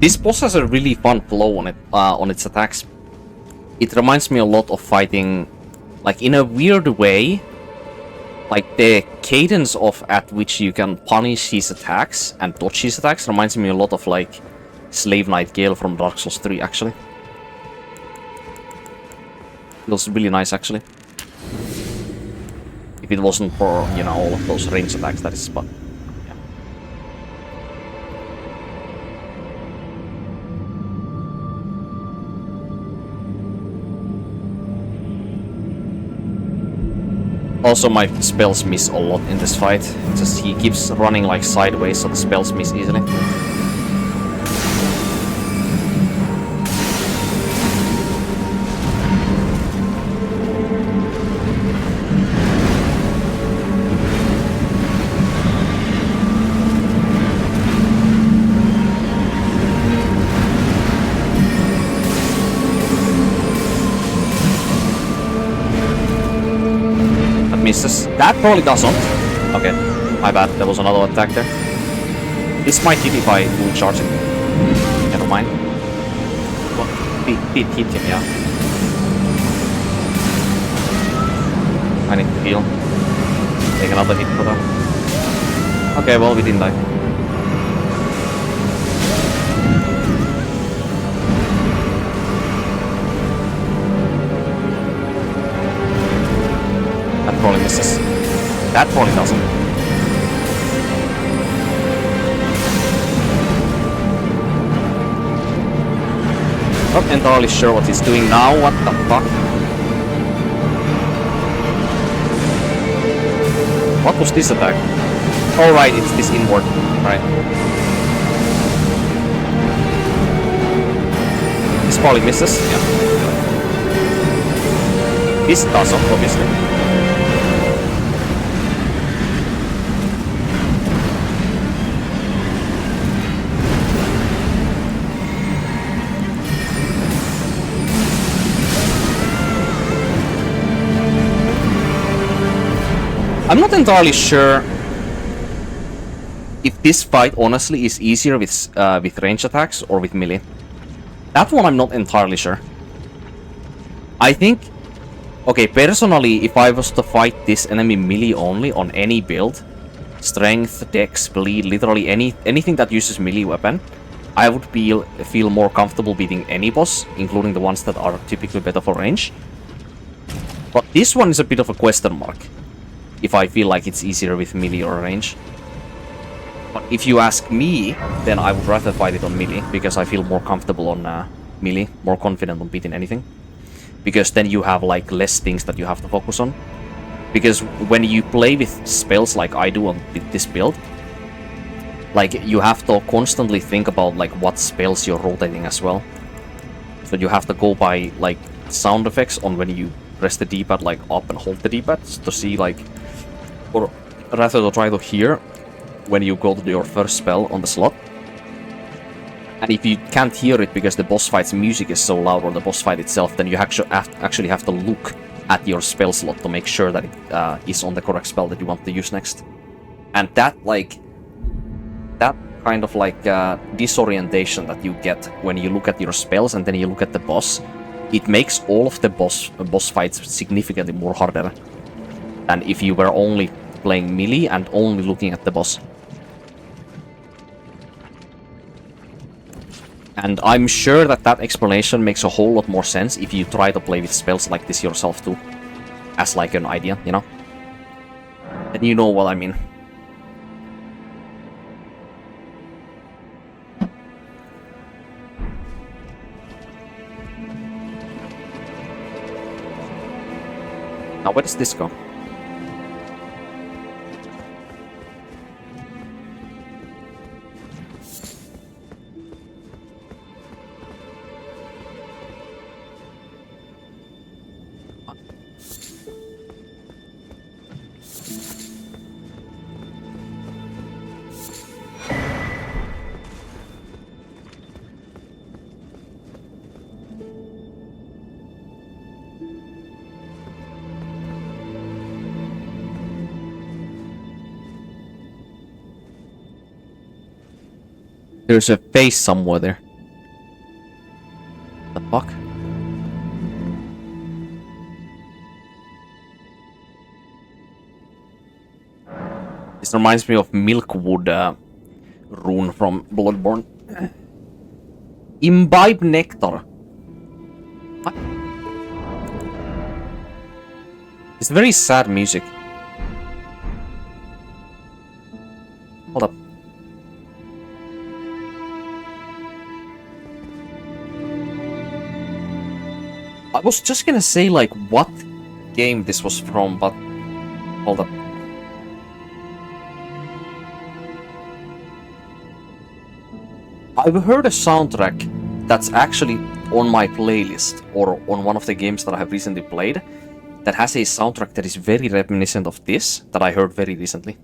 This boss has a really fun flow on it, on its attacks. It reminds me a lot of fighting, like in a weird way. Like the cadence of at which you can punish his attacks and dodge his attacks reminds me a lot of like Slave Knight Gale from Dark Souls 3 actually. Feels really nice actually. If it wasn't for, you know, all of those range attacks, that is, but yeah. Also, my spells miss a lot in this fight. Just he keeps running like sideways, so the spells miss easily. Misses. That probably doesn't. Okay, my bad. There was another attack there. This might hit if I do charge it. Never mind. Did hit him, yeah. I need to heal. Take another hit for that. Okay, well, we didn't die. Probably misses. That probably doesn't. Not entirely sure what he's doing now. What the fuck? What was this attack? Oh right, it's this inward. Right. This probably misses. Yeah. This doesn't, obviously. I'm not entirely sure if this fight honestly is easier with range attacks or with melee. That one I'm not entirely sure. I think, okay, personally, if I was to fight this enemy melee only on any build, strength, dex, bleed, literally anything that uses melee weapon, I would feel more comfortable beating any boss, including the ones that are typically better for range. But this one is a bit of a question mark. If I feel like it's easier with melee or range. But if you ask me, then I would rather fight it on melee, because I feel more comfortable on melee, more confident on beating anything. Because then you have like less things that you have to focus on. Because when you play with spells like I do on this build, like you have to constantly think about like what spells you're rotating as well. So you have to go by like sound effects on when you press the D-pad like up and hold the D-pad to see like, or rather to try to hear when you go to your first spell on the slot. And if you can't hear it because the boss fight's music is so loud, or the boss fight itself, then you actually have to look at your spell slot to make sure that it is on the correct spell that you want to use next. And that kind of like disorientation that you get when you look at your spells and then you look at the boss, it makes all of the boss fights significantly more harder than if you were only playing melee and only looking at the boss. And I'm sure that that explanation makes a whole lot more sense if you try to play with spells like this yourself too. As like an idea, you know? And you know what I mean. Now where does this go? There's a face somewhere there. Fuck. This reminds me of Milkwood rune from Bloodborne. Imbibe nectar. What? It's very sad music. Hold up. I was just gonna say, like, what game this was from, but... Hold up. I've heard a soundtrack that's actually on my playlist, or on one of the games that I have recently played, that has a soundtrack that is very reminiscent of this, that I heard very recently.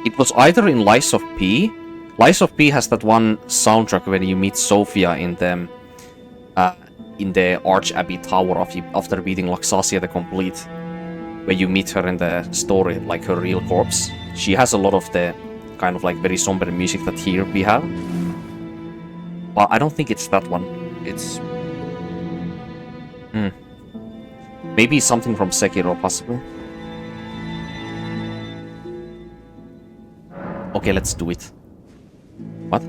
It was either in Lies of P. Lies of P has that one soundtrack when you meet Sophia in the Archabbey Tower after beating Laxasia the Complete, where you meet her in the story, like her real corpse. She has a lot of the kind of like very somber music that here we have. But I don't think it's that one. It's... Maybe something from Sekiro, possibly. Okay, let's do it. What?